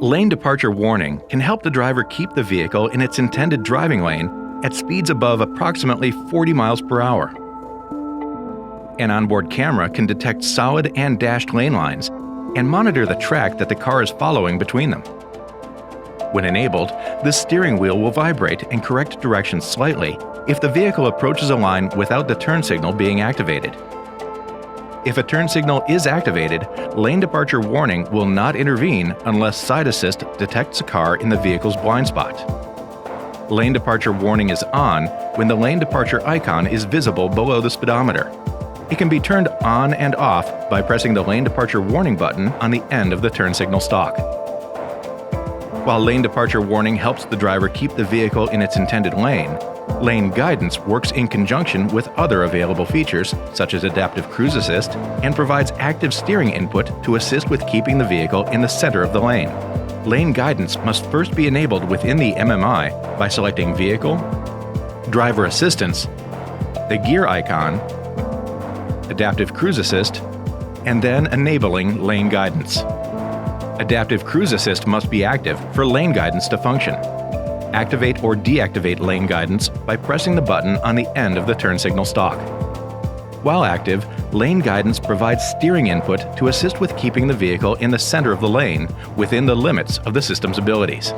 Lane departure warning can help the driver keep the vehicle in its intended driving lane at speeds above approximately 40 miles per hour. An onboard camera can detect solid and dashed lane lines and monitor the track that the car is following between them. When enabled, the steering wheel will vibrate and correct direction slightly if the vehicle approaches a line without the turn signal being activated. If a turn signal is activated, lane departure warning will not intervene unless side assist detects a car in the vehicle's blind spot. Lane departure warning is on when the lane departure icon is visible below the speedometer. It can be turned on and off by pressing the lane departure warning button on the end of the turn signal stalk. While lane departure warning helps the driver keep the vehicle in its intended lane, lane guidance works in conjunction with other available features such as adaptive cruise assist and provides active steering input to assist with keeping the vehicle in the center of the lane. Lane guidance must first be enabled within the MMI by selecting Vehicle, Driver Assistance, the gear icon, Adaptive Cruise Assist, and then enabling lane guidance. Adaptive Cruise Assist must be active for lane guidance to function. Activate or deactivate lane guidance by pressing the button on the end of the turn signal stalk. While active, lane guidance provides steering input to assist with keeping the vehicle in the center of the lane within the limits of the system's abilities.